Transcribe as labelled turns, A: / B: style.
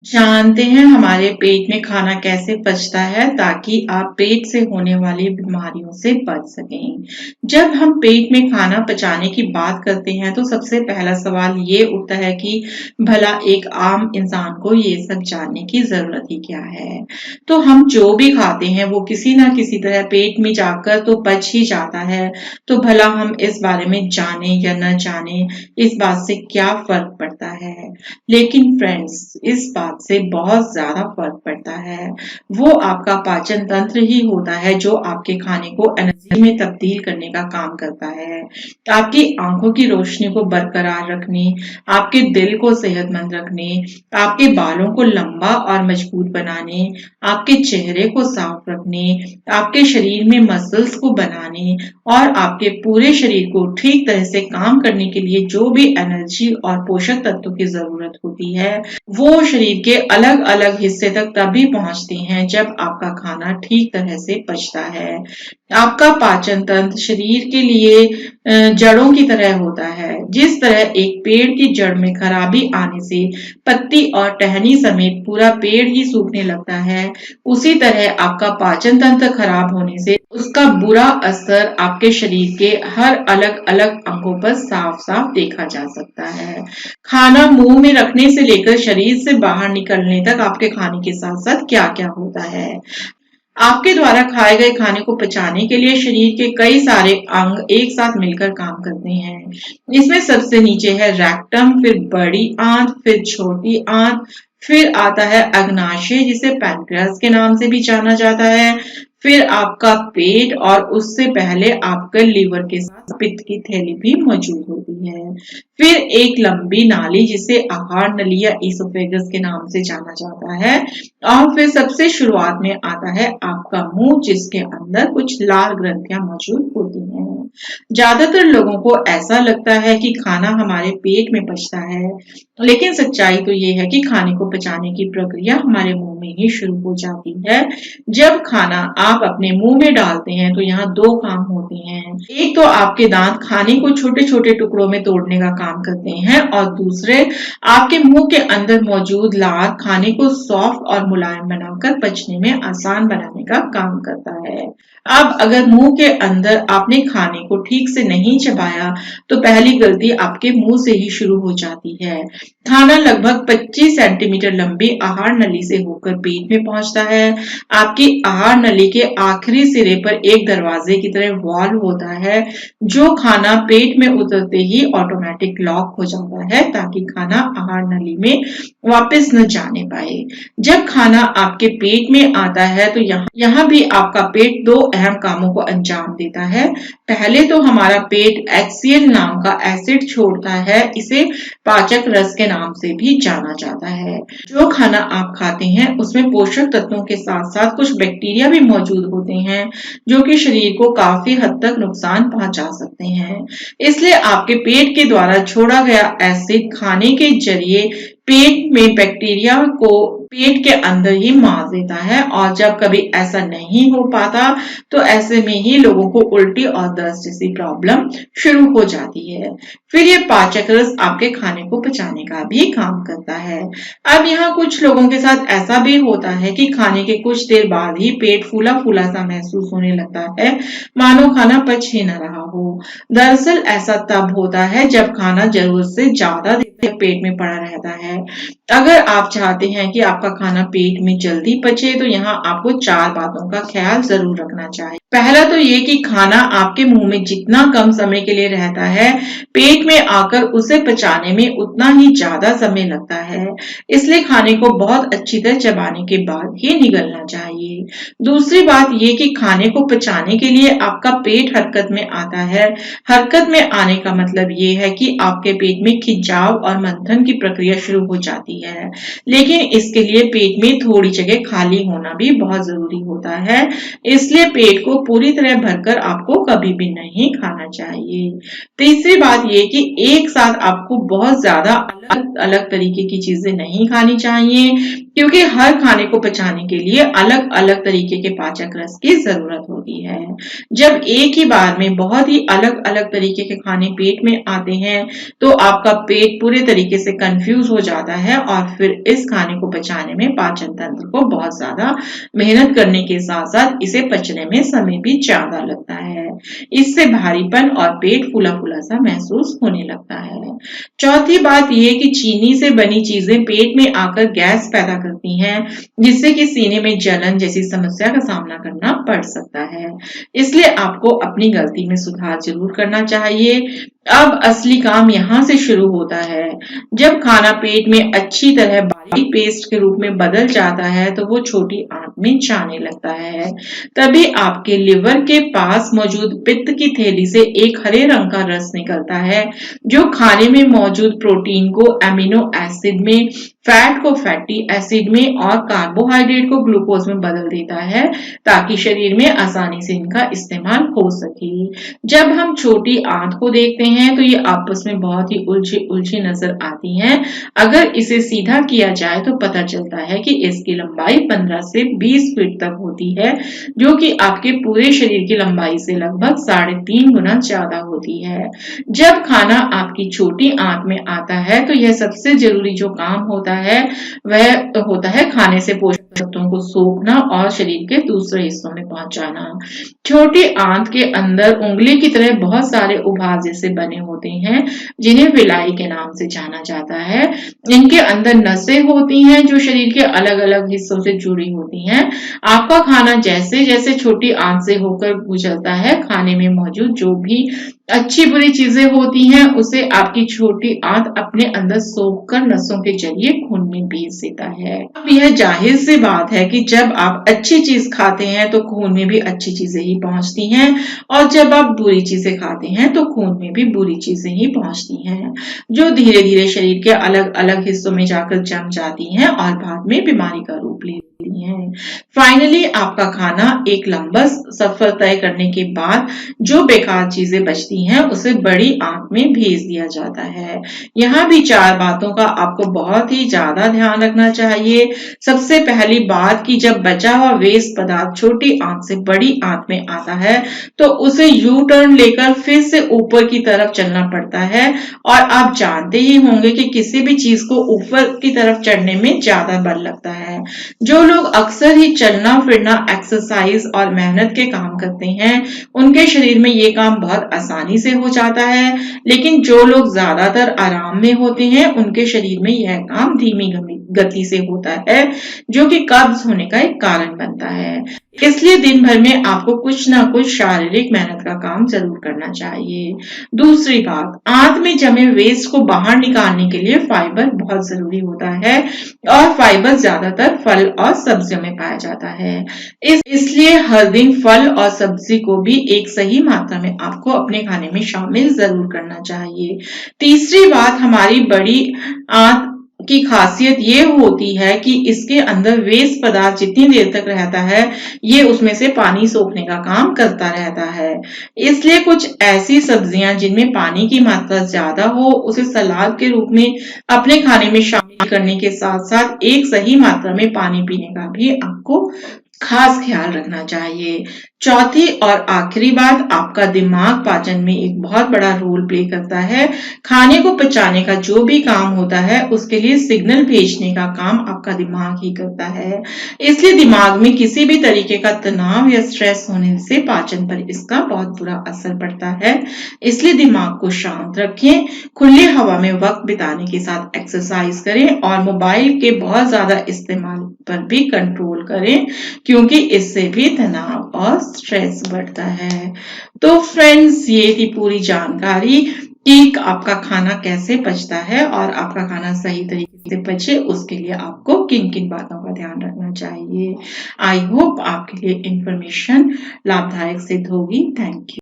A: जानते हैं हमारे पेट में खाना कैसे पचता है ताकि आप पेट से होने वाली बीमारियों से बच सकें। जब हम पेट में खाना पचाने की बात करते हैं तो सबसे पहला सवाल ये उठता है कि भला एक आम इंसान को ये सब जानने की जरूरत ही क्या है। तो हम जो भी खाते हैं वो किसी ना किसी तरह पेट में जाकर तो पच ही जाता है। तो भला हम इस बारे में जाने या न जाने, इस बात से क्या फर्क पड़ता है। लेकिन फ्रेंड्स, इस बात से बहुत ज्यादा फर्क पड़ता है। वो आपका पाचन तंत्र ही होता है जो आपके खाने को एनर्जी में तब्दील करने का काम करता है। आपकी आंखों की रोशनी को बरकरार रखने, आपके दिल को सेहतमंद रखने, आपके बालों को लंबा और मजबूत बनाने, आपके चेहरे को साफ रखने, आपके शरीर में मसल्स को बनाने और आपके पूरे शरीर को ठीक तरह से काम करने के लिए जो भी एनर्जी और पोषक तत्वों की जरूरत होती है, वो शरीर के अलग अलग हिस्से तक तभी पहुंचते हैं जब आपका खाना ठीक तरह से पचता है। आपका पाचन तंत्र शरीर के लिए जड़ों की तरह होता है। जिस तरह एक पेड़ की जड़ में खराबी आने से पत्ती और टहनी समेत पूरा पेड़ ही सूखने लगता है, उसी तरह आपका पाचन तंत्र खराब होने से उसका बुरा असर आपके शरीर के हर अलग अलग अंगों पर साफ साफ देखा जा सकता है। खाना मुंह में रखने से लेकर शरीर से बाहर निकलने तक आपके खाने के साथ साथ क्या क्या होता है। आपके द्वारा खाए गए खाने को पचाने के लिए शरीर के कई सारे अंग एक साथ मिलकर काम करते हैं। इसमें सबसे नीचे है रेक्टम, फिर बड़ी आंत, फिर छोटी आंत, फिर आता है अग्नाशय जिसे पैनक्रियास के नाम से भी जाना जाता है, फिर आपका पेट और उससे पहले आपके लीवर के साथ पित्त की थैली भी मौजूद होती है। फिर एक लंबी नाली जिसे आहार नली या ईसोफेगस के नाम से जाना जाता है, और फिर सबसे शुरुआत में आता है आपका मुंह जिसके अंदर कुछ लाल ग्रंथियां मौजूद होती हैं। ज्यादातर लोगों को ऐसा लगता है कि खाना हमारे पेट में पचता है, लेकिन सच्चाई तो ये है कि खाने को पचाने की प्रक्रिया हमारे मुंह में ही शुरू हो जाती है। जब खाना आप अपने मुंह में डालते हैं तो यहाँ दो काम होते हैं। एक तो आपके दांत खाने को छोटे छोटे टुकड़ों में तोड़ने का काम करते हैं और दूसरे आपके मुंह के अंदर मौजूद लार खाने को सॉफ्ट और मुलायम बनाकर पचने में आसान बनाने का काम करता है। अब अगर मुंह के अंदर आपने खाने को ठीक से नहीं चबाया तो पहली गलती आपके मुंह से ही शुरू हो जाती है। खाना लगभग 25 सेंटीमीटर लंबी आहार नली से होकर पेट में पहुंचता है। आपकी आहार नली के आखिरी सिरे पर एक दरवाजे की तरह वाल्व होता है जो खाना पेट में उतरते ही ऑटोमेटिक लॉक हो जाता है ताकि खाना आहार नली में वापस न जाने पाए। जब खाना आपके पेट में आता है तो यहाँ भी आपका पेट दो अहम कामों को अंजाम देता है। पहले तो हमारा पेट HCl नाम का एसिड छोड़ता है, इसे पाचक रस के नाम से भी जाना जाता है। जो खाना आप खाते हैं उसमें पोषक तत्वों के साथ साथ कुछ बैक्टीरिया भी मौजूद होते हैं जो कि शरीर को काफी हद तक नुकसान पहुंचा सकते हैं। इसलिए आपके पेट के द्वारा छोड़ा गया एसिड खाने के जरिए पेट में बैक्टीरिया को पेट के अंदर ही मार देता है, और जब कभी ऐसा नहीं हो पाता तो ऐसे में ही लोगों को उल्टी और दस्त जैसी प्रॉब्लम शुरू हो जाती है। फिर ये पाचक रस आपके खाने को पचाने का भी काम करता है। अब यहाँ कुछ लोगों के साथ ऐसा भी होता है कि खाने के कुछ देर बाद ही पेट फूला फूला सा महसूस होने लगता है, मानो खाना पच ही न रहा हो। दरअसल ऐसा तब होता है जब खाना जरूरत से ज्यादा देर तक पेट में पड़ा रहता है। अगर आप चाहते हैं कि आपका खाना पेट में जल्दी पचे तो यहाँ आपको 4 बातों का ख्याल जरूर रखना चाहिए। पहला तो ये कि खाना आपके मुंह में जितना कम समय के लिए रहता है, पेट में आकर उसे पचाने में उतना ही ज्यादा समय लगता है। इसलिए खाने को बहुत अच्छी तरह चबाने के बाद ही निगलना चाहिए। दूसरी बात ये कि खाने को पचाने के लिए आपका पेट हरकत में आता है। हरकत में आने का मतलब ये है कि आपके पेट में खिंचाव और मंथन की प्रक्रिया शुरू हो जाती है, लेकिन इसके लिए पेट में थोड़ी जगह खाली होना भी बहुत जरूरी होता है। इसलिए पेट को पूरी तरह भरकर आपको कभी भी नहीं खाना चाहिए। तीसरी बात ये कि एक साथ आपको बहुत ज्यादा अलग अलग तरीके की चीजें नहीं खानी चाहिए, क्योंकि हर खाने को पचाने के लिए अलग अलग तरीके के पाचक रस की जरूरत होती है। जब एक ही बार में बहुत ही अलग अलग तरीके के खाने पेट में आते हैं तो आपका पेट पूरे तरीके से कंफ्यूज हो जाता है और फिर इस खाने को पचाने में पाचन तंत्र को बहुत ज्यादा मेहनत करने के साथ साथ इसे पचने में समय भी ज्यादा लगता है। इससे भारीपन और पेट फूला फूला सा महसूस होने लगता है। चौथी बात यह कि चीनी से बनी चीजें पेट में आकर गैस पैदा करती हैं, जिससे कि सीने में जलन जैसी समस्या का सामना करना पड़ सकता है। इसलिए आपको अपनी गलती में सुधार जरूर करना चाहिए। अब असली काम यहाँ से शुरू होता है। जब खाना पेट में अच्छी तरह बारीक पेस्ट के रूप में बदल जाता है तो वो छोटी आंत में जाने लगता है। तभी आपके लिवर के पास मौजूद पित्त की थैली से एक हरे रंग का रस निकलता है, जो खाने में मौजूद प्रोटीन को एमिनो एसिड में, फैट को फैटी एसिड में और कार्बोहाइड्रेट को ग्लूकोज में बदल देता है, ताकि शरीर में आसानी से इनका इस्तेमाल हो सके। जब हम छोटी आंत को देखते हैं तो ये आपस में बहुत ही उलझी उलझी नजर आती हैं। अगर इसे सीधा किया जाए तो पता चलता है कि इसकी लंबाई 15 से 20 फीट तक होती है, जो कि आपके पूरे शरीर की लंबाई से लगभग 3.5 गुना ज्यादा होती है। जब खाना आपकी छोटी आंत में आता है तो यह सबसे जरूरी जो काम होता है वह होता है खाने से पोषक तत्वों को सोखना और शरीर के दूसरे हिस्सों में पहुंचाना। छोटी आंत के अंदर उंगली की तरह बहुत सारे उभार जैसे बने होते हैं, जिन्हें विलाई के नाम से जाना जाता है। इनके अंदर नसें होती हैं जो शरीर के अलग अलग हिस्सों से जुड़ी होती हैं। आपका खाना जैसे जैसे छोटी आंत से होकर गुजरता है, खाने में मौजूद जो भी अच्छी बुरी चीजें होती हैं उसे आपकी छोटी आंत अपने अंदर सोख कर नसों के जरिए खून में भेज देता है। अब यह जाहिर सी बात है कि जब आप अच्छी चीज खाते हैं तो खून में भी अच्छी चीजें ही पहुंचती हैं, और जब आप बुरी चीजें खाते हैं तो खून में भी बुरी चीजें ही पहुंचती हैं, जो धीरे धीरे शरीर के अलग अलग हिस्सों में जाकर जम जाती हैं और बाद में बीमारी का रूप लेती हैं। फाइनली आपका खाना एक लंबा सफर तय करने के बाद जो बेकार चीजें बचती हैं उसे बड़ी आंत में भेज दिया जाता है। यहाँ भी 4 बातों का आपको बहुत ही ज्यादा ध्यान रखना चाहिए। सबसे पहली बात कि जब बचा हुआ वेस्ट पदार्थ छोटी आंत से बड़ी आंत में आता है तो उसे यू टर्न लेकर फिर से ऊपर की तरफ चलना पड़ता है, और आप जानते ही होंगे कि किसी भी चीज को ऊपर की तरफ चढ़ने में ज्यादा बल लगता है। जो लोग अक्सर ही चलना फिरना, एक्सरसाइज और मेहनत के काम करते हैं उनके शरीर में ये काम बहुत आसानी से हो जाता है, लेकिन जो लोग ज्यादातर आराम में होते हैं उनके शरीर में यह काम धीमी गति से होता है, जो कि कब्ज होने का एक कारण बनता है। इसलिए दिन भर में आपको कुछ ना कुछ शारीरिक मेहनत का काम जरूर करना चाहिए। दूसरी बात, आंत में जमे वेस्ट को बाहर निकालने के लिए फाइबर बहुत जरूरी होता है, और फाइबर ज्यादातर फल और सब्जियों में पाया जाता है। इसलिए हर दिन फल और सब्जी को भी एक सही मात्रा में आपको अपने खाने में शामिल जरूर करना चाहिए। तीसरी बात, हमारी बड़ी आंत की खासियत ये होती है कि इसके अंदर वेस्ट पदार्थ जितनी देर तक रहता है ये उसमें से पानी सोखने का काम करता रहता है। इसलिए कुछ ऐसी सब्जियां जिनमें पानी की मात्रा ज्यादा हो उसे सलाद के रूप में अपने खाने में शामिल करने के साथ साथ एक सही मात्रा में पानी पीने का भी आपको खास ख्याल रखना चाहिए। चौथी और आखिरी बात, आपका दिमाग पाचन में एक बहुत बड़ा रोल प्ले करता है। खाने को पचाने का जो भी काम होता है उसके लिए सिग्नल भेजने का काम आपका दिमाग ही करता है। इसलिए दिमाग में किसी भी तरीके का तनाव या स्ट्रेस होने से पाचन पर इसका बहुत बुरा असर पड़ता है। इसलिए दिमाग को शांत रखें, खुली हवा में वक्त बिताने के साथ एक्सरसाइज करें और मोबाइल के बहुत ज्यादा इस्तेमाल पर भी कंट्रोल करें, क्योंकि इससे भी तनाव और स्ट्रेस बढ़ता है। तो फ्रेंड्स, ये थी पूरी जानकारी कि आपका खाना कैसे पचता है, और आपका खाना सही तरीके से पचे उसके लिए आपको किन किन बातों का ध्यान रखना चाहिए। आई होप आपके लिए इंफॉर्मेशन लाभदायक सिद्ध होगी। Thank you.